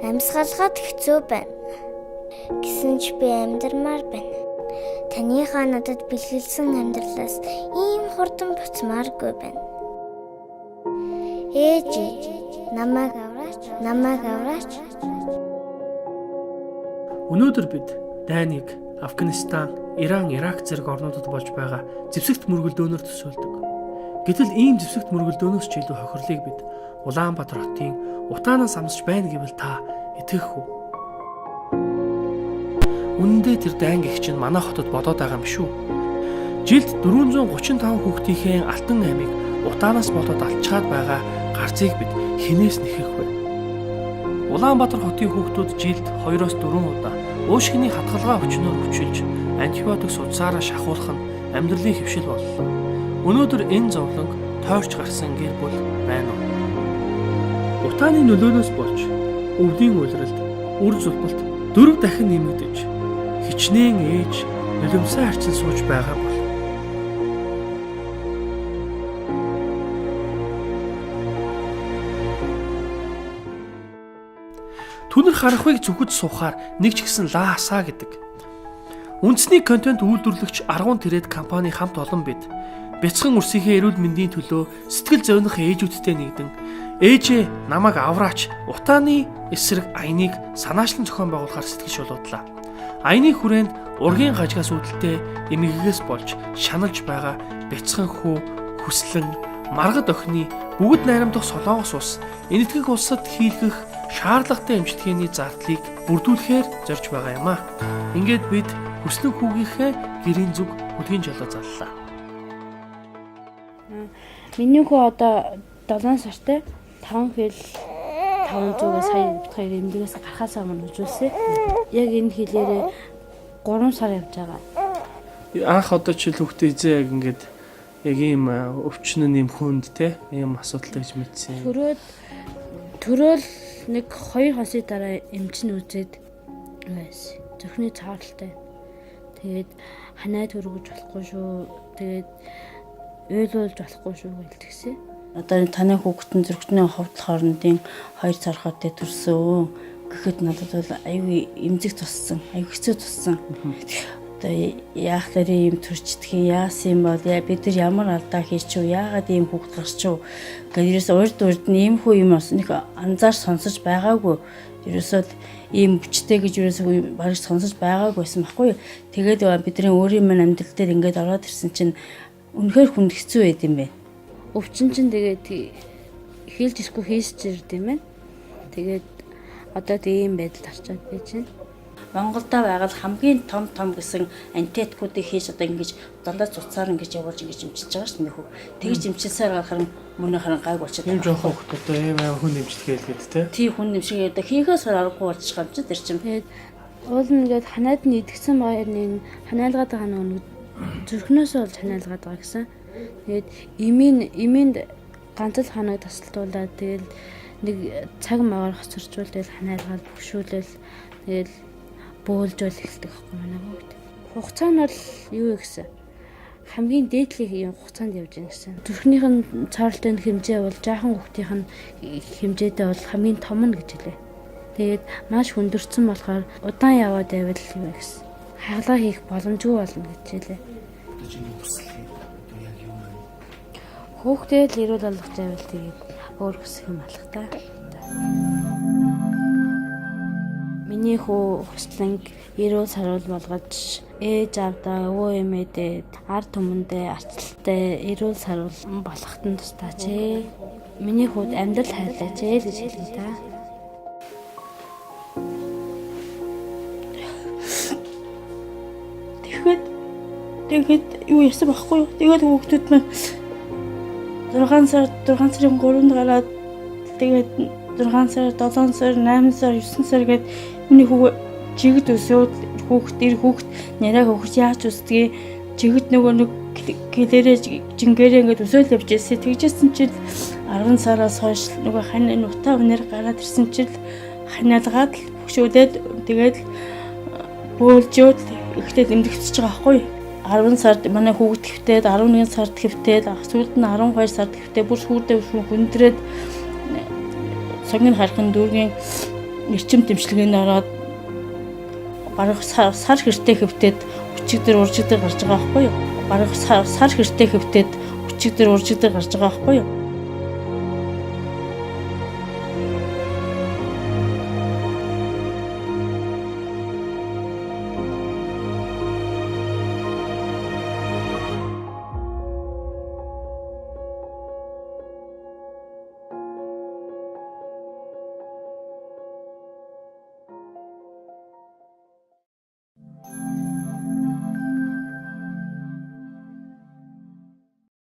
Амьсгалахад хэцүү байна. Гэсэн ч би амьдрмаар байна. Таныхаа надад бэлгэлсэн амьдралаас ийм хурдан буцмааргүй байна. Ээж, намайг авраач. Өнөөдөр бид Дайныг Афганистан, Иран, Ирак зэрэг орнуудад болж байгаа зэвсэгт мөргөлдөөнөөр төсөөлдөг. Гэтэл ийм зэвсэгт мөргөлдөөнөөс ч илүү хохирлыг бид Улаанбаатар хотын утаанаас амсч байна гэвэл та итгэх үү? Үнэн дээр тэр Дайн гэх чинь манай хотод бодоод байгаа юм шүү. Жилд 435 хүүхдийнхээ алтан амийг утаанаас болоод алчаад байгаа гарцыг бид хинээс нэхэх вэ? Улаанбаатар хотын хүүхдүүд жилд 2-4 удаа уушгины хатгалгаа өчнөөр өвчилж антибиотик судсаараа шахуулах нь амьдралын хэвшил боллоо. Өнөөдөр энэ зовлон тойрч гарсан гэр бүл байна уу? Утааны нөлөөнөөс болж өвлийн улиралд, үр зүлбэлт 4 дахин нэмэгдэж хичнээн ээж нулимсаа харьцан сууж байгаа бол түнэр харахыг зүгэж суухаар нэг ч гэсэн лаасаа гэдэг. Үндэсний контент үйлдвэрлэгч 10 тэрэд компани хамт олон бид бяцхан үрсийнхээ эрүүл мэндийн төлөө сэтгэл зовних ээжүүдтэй нэгдэн ээжээ намайг авраач утааны эсрэг аяныг санаачлан зохион байгуулахар сэтгэл шулуудлаа. Аяны хүрээнд ургийн гажгаас үүдэлтэй эмгэгээс болж шаналж байгаа бяцхан хүү хүслэн маргад охины бүгд найрамдах солонгос ус энэтхэг улсад хийлгэх шаардлагатай эмчилгээний зардлыг бүрдүүлэхээр зорж байгаа юм а. Ингээд бид хүслэн хүүгийнхээ гэрийн зүг хөдгийн жолоо заллаа. Миний хүү одоо 7 сартай 5 хил 500-аас сая битгаар эмнэлгээс гарахаасаа өмнө үзүүлсэн. Яг энэ хилээрээ 3 сар явж байгаа. Анх одоо ч хүүхдээ эзээ яг ингээд яг ийм өвчнө нэмхэнд те ийм асуудалтай гэж мэдсэн. Төрөөл нэг 2 хосын дараа эмчнэ үзээд байсан. Зөвхний цаавартай. Тэгээд ханаа төргөж болохгүй шүү. Тэгээд ойлуулж болохгүй шүү гэлтгсэн. Одоо таны хүүхдэн зөрчний ховдол хоорондын 2 цархаатай төрсөн. Гэхэд надад бол аюу эмзэг туссан, аюу хэцүү туссан. Одоо яах вэ ийм төрчдгийг яасан юм бол бид нар ямар алдаа хийчихв, яагаад ийм хүүхд гарчихв гэдгээс урд нь ийм хүү юм бас нэг анзаар сонсож байгаагүй. Ерөөсөө ийм бүчтэй гэж ерөөсөө бараг сонсож байгаагүйсэн байхгүй. Тэгээд бидний өөрийн мань амьдрал дээр ингээд ороод ирсэн чинь үнэхээр хүнд хэцүү байд юм бэ. Өвчин чинь тэгээд хэлж ирэхгүй хийсч ирд юм байна. Тэгээд одоо тийм байдалд орчод байж байна. Монголда байгаад хамгийн том гэсэн антитеткуудыг хийж одоо ингэж долоо цуцаар ингэж явуулж ингэж имчилж байгаа шүү дээ. Тэгж имчилсээр гарахаар мөнөө харан гайг болчиход байна. Ийм жоохон хөлт одоо ийм хүн имчилгээ хэлгээд те. Тий хүн имчилгээ одоо хийхээс аргагүй болж байгаа юм чи тэр чинь. Тэгээд уул нэгээд ханаад нь идэгсэн байрны ханаалгаад байгаа нэг зүрхнөөс болж ханаалгаад байгаа гэсэн. Тэгээд иминд ганц л ханаг тасалтуулаад тэгэл нэг цаг магаар хоцорчвол тэгэл ханаалгаад бөхшүүлэл тэгэл бөөлжөл эхэлдэг байхгүй манай бүгд. Хугацаа нь бол юу гэсэн хамгийн дээдлийн юм хугацаанд явж байгаа гэсэн. Зүрхнийх нь цаавартай хэмжээ бол жаахан хүүхдийнх нь хэмжээтэй бол хамгийн том нь гэж хэлээ. Тэгээд маш хүндэрсэн болохоор удаан яваад байвал юу гэсэн. Хаглаа хийх боломжгүй болно гэж хэлээ. Хүүхдээ л эрүүл болгож байвал тэгээд өөр хүсэх юм алах та. Миний хүү хүслэнг эрүүл саруул болгож ээж авдаа өвөө эмээдээ ард түмэндээ арчлалтай эрүүл саруул болгоход нь тустаач ээ. Миний хүүд амьдрал хайрлаач ээ гэж хэлнэ та. Тэгээд юу яасан байхгүй юу? Тэгээд хүүхдүүд маань 6 сарын 3-нд гараад тэгээд 6 сар, 7 сар, 8 сар, 9 сар гээд миний хүүг жигд өсөөд хүүхд няраа хүүхд яаж өсдгийг жигд нөгөө нэг гэлээрээ жингээрээ ингээд өсөөл явж ирсэн. Тэгжсэн чинь 10 сараас хойш нөгөө хань нутаа өнөр гараад ирсэн чинь ханиалгаад бөхшүүлээд тэгээд бөөлжөөд ихтэй эмдэгцэж байгаа байхгүй. 10 сард манай хүүхд хэвтээд 11 сард хэвтээд сүүлд нь 12 сард хэвтээд бүр сүүлдээ хүндрээд цагийн харахын дүүргийн эрчим дэмжлэгийн ороод бараг сар хэртэй хөвтөд өчигдөр уржигдөр гарч байгаа байхгүй юу? Бараг сар хэртэй хөвтөд өчигдөр уржигдөр гарч байгаа байхгүй юу?